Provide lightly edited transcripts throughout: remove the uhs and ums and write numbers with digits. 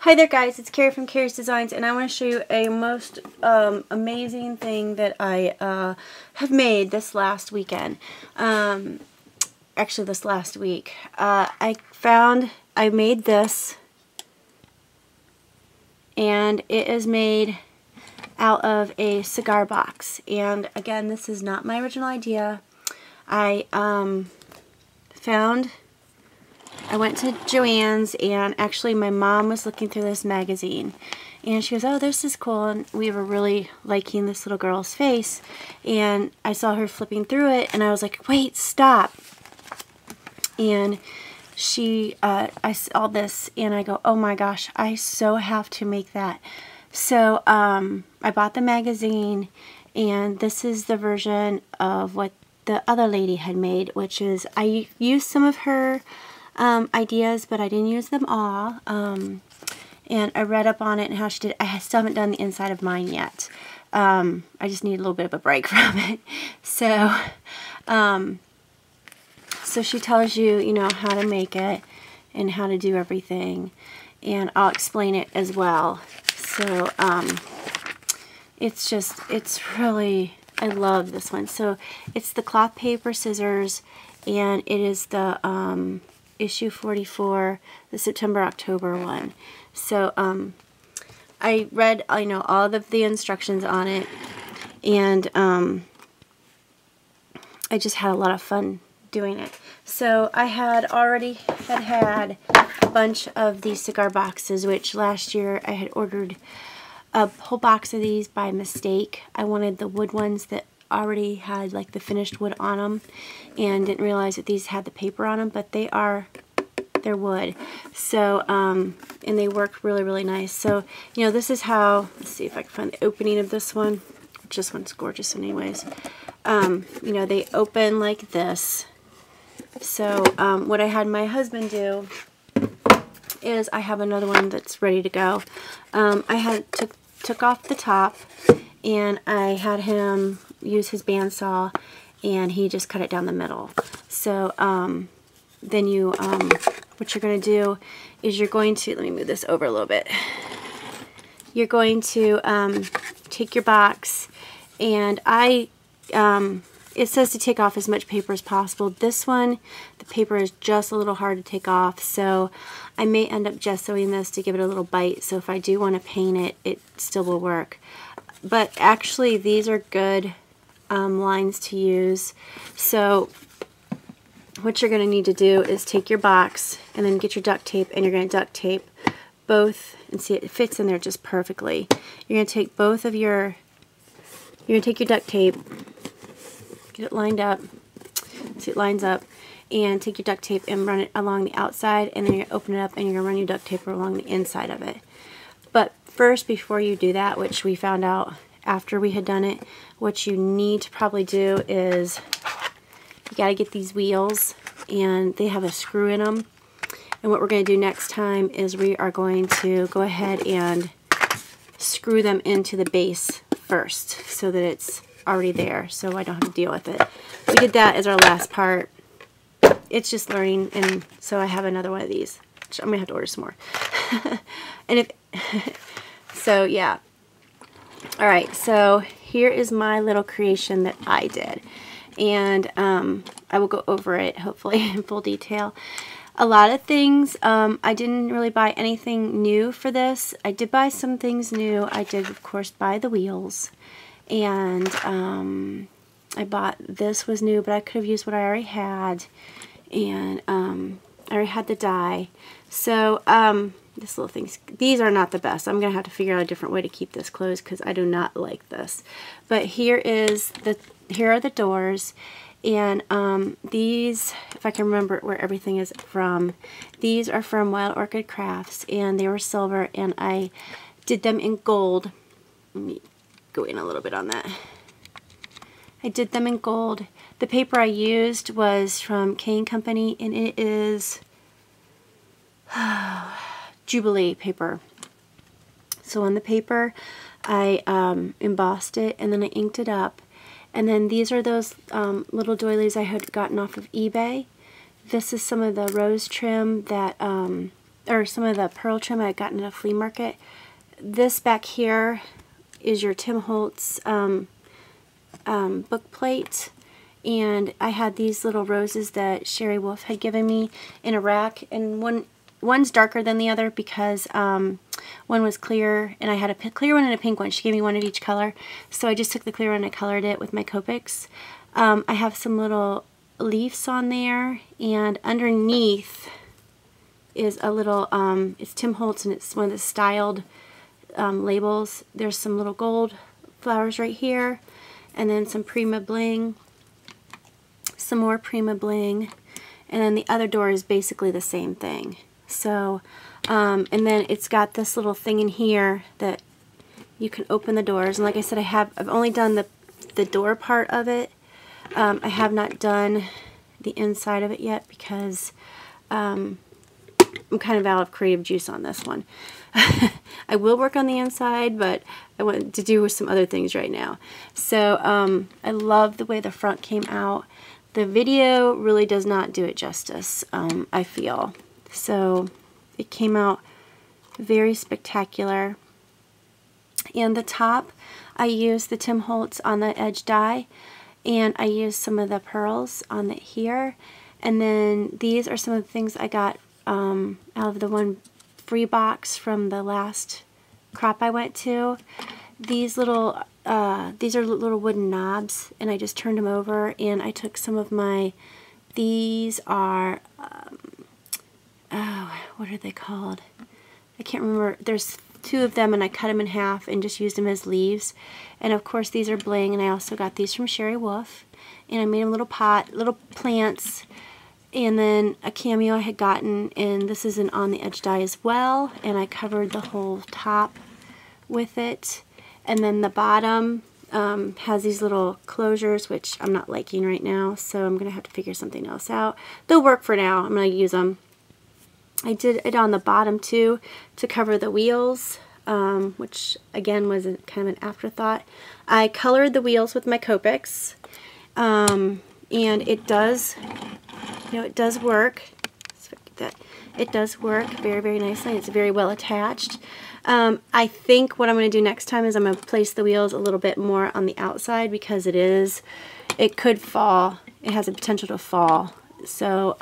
Hi there guys, it's Kerry from Kerry's Designs, and I want to show you a most amazing thing that I have made this last weekend. Actually this last week. I made this, and it is made out of a cigar box. And again, this is not my original idea. I went to Joann's, and actually my mom was looking through this magazine, and she goes, "Oh, this is cool," and we were really liking this little girl's face, and I saw her flipping through it, and I was like, "Wait, stop." And I saw this, and I go, "Oh my gosh, I so have to make that." So I bought the magazine, and this is the version of what the other lady had made, which is, I used some of her ideas, but I didn't use them all. And I read up on it and how she did. I still haven't done the inside of mine yet. I just need a little bit of a break from it. So, so she tells you, you know, how to make it and how to do everything, and I'll explain it as well. So, it's really, I love this one. So it's the cloth, paper, scissors, and it is the issue 44, the September-October one. So I read, all of the instructions on it, and I just had a lot of fun doing it. So I had already had a bunch of these cigar boxes, which last year I had ordered a whole box of these by mistake. I wanted the wood ones that already had like the finished wood on them, and didn't realize that these had the paper on them, but they're wood. So and they work really, really nice. So this is how, let's see if I can find the opening of this one, which this one's gorgeous anyways. They open like this. So what I had my husband do is, I have another one that's ready to go. I took off the top, and I had him use his bandsaw, and he just cut it down the middle. So then what you're going to do is you're going to, let me move this over a little bit. You're going to take your box, and it says to take off as much paper as possible. This one, the paper is just a little hard to take off, so I may end up gessoing this to give it a little bite, so if I do want to paint it, it still will work. But actually, these are good lines to use. So what you're going to need to do is take your box and then get your duct tape, and you're going to duct tape both, and see, it fits in there just perfectly. You're going to take both of your, take your duct tape, get it lined up, see it lines up, and take your duct tape and run it along the outside, and then you're going to open it up, and you're going to run your duct tape along the inside of it. But first, before you do that, which we found out after we had done it, what you need to probably do is, you got to get these wheels, and they have a screw in them. And what we're going to do next time is we are going to go ahead and screw them into the base first, so that it's already there, so I don't have to deal with it. We did that as our last part. It's just learning, and so I have another one of these, which I'm going to have to order some more. And so yeah. Alright, so here is my little creation that I did. And I will go over it, hopefully, in full detail. A lot of things, I didn't really buy anything new for this. I did buy some things new. I did, of course, buy the wheels. And I bought, this was new, but I could have used what I already had. And I already had the die. So, this little things, these are not the best. I'm going to have to figure out a different way to keep this closed, because I do not like this. But here are the doors. And these, if I can remember where everything is from, these are from Wild Orchid Crafts, and they were silver, and I did them in gold. Let me go in a little bit on that. I did them in gold. The paper I used was from K&Co, and it is Jubilee paper. So on the paper, I embossed it, and then I inked it up. And then these are those little doilies I had gotten off of eBay. This is some of the rose trim that or some of the pearl trim I had gotten at a flea market. This back here is your Tim Holtz book plate. And I had these little roses that Sherry Wolf had given me in a rack, and one's darker than the other because one was clear, and I had a clear one and a pink one. She gave me one of each color, so I just took the clear one and I colored it with my Copics. I have some little leaves on there, and underneath is a little, it's Tim Holtz, and it's one of the styled labels. There's some little gold flowers right here, and then some Prima Bling. Some more Prima Bling, and then the other door is basically the same thing. So, and then it's got this little thing in here that you can open the doors. And like I said, I've only done the door part of it. I have not done the inside of it yet because I'm kind of out of creative juice on this one. I will work on the inside, but I want to do some other things right now. So I love the way the front came out. The video really does not do it justice, I feel. So it came out very spectacular. And the top, I used the Tim Holtz on the edge die, and I used some of the pearls on it here. And then these are some of the things I got out of the one free box from the last crop I went to. These little these are little wooden knobs, and I just turned them over, and I took some of my, these are, oh, what are they called? I can't remember. There's two of them, and I cut them in half and just used them as leaves. And of course these are bling, and I also got these from Sherry Wolf, and I made them little plants, and then a cameo I had gotten, and this is an on the edge die as well, and I covered the whole top with it. And then the bottom has these little closures, which I'm not liking right now, so I'm going to have to figure something else out. They'll work for now. I'm going to use them. I did it on the bottom too to cover the wheels, which again was kind of an afterthought. I colored the wheels with my Copics, and it does, you know, it does work. It does work very, very nicely. It's very well attached. I think what I'm going to do next time is I'm going to place the wheels a little bit more on the outside because it could fall. It has the potential to fall. So,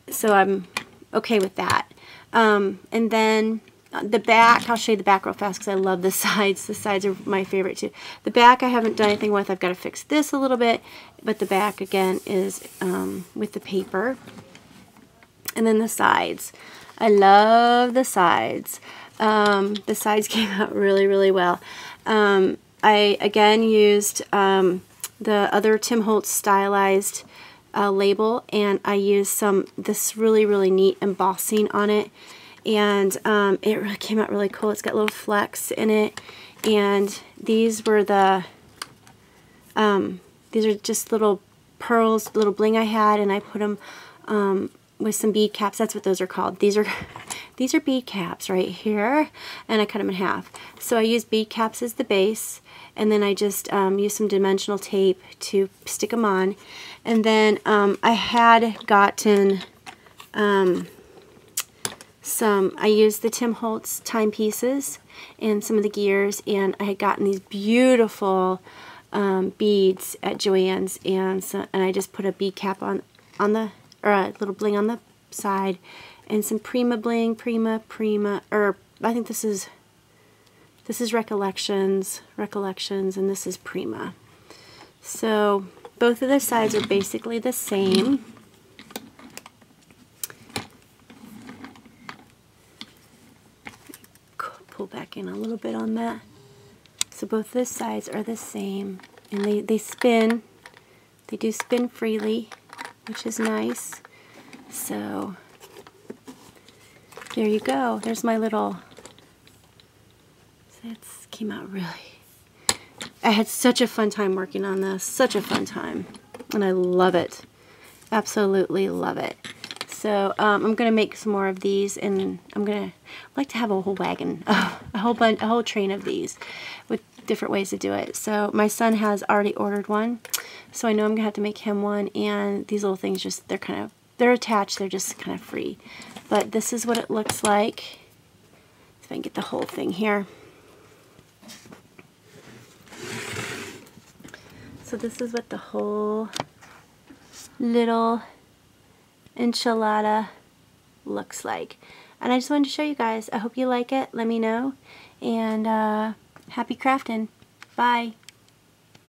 so I'm okay with that. And then the back, I'll show you the back real fast because I love the sides. The sides are my favorite too. The back I haven't done anything with. I've got to fix this a little bit, but the back again is with the paper. And then the sides. I love the sides. The sides came out really, really well. I again used the other Tim Holtz stylized label, and I used this really, really neat embossing on it, and it really came out really cool. It's got little flecks in it, and these were these are just little pearls, little bling I had, and I put them with some bead caps. That's what those are called. These are bead caps right here, and I cut them in half. So I used bead caps as the base, and then I just used some dimensional tape to stick them on. And then I had gotten I used the Tim Holtz timepieces and some of the gears, and I had gotten these beautiful beads at Joann's, and I just put a bead cap on the, or a little bling on the side, and some Prima Bling, or I think this is Recollections, and this is Prima. So both of the sides are basically the same. Pull back in a little bit on that. So both of the sides are the same, and they spin. They do spin freely, which is nice. So there you go. There's my little. So it came out really. I had such a fun time working on this. Such a fun time, and I love it. Absolutely love it. So I'm gonna make some more of these, and I'd like to have a whole wagon, a whole train of these, with different ways to do it. So my son has already ordered one, so I know I'm gonna have to make him one. And these little things, they're They're attached, they're just kind of free. But this is what it looks like. If I can get the whole thing here. So this is what the whole little enchilada looks like. And I just wanted to show you guys. I hope you like it. Let me know. And happy crafting. Bye.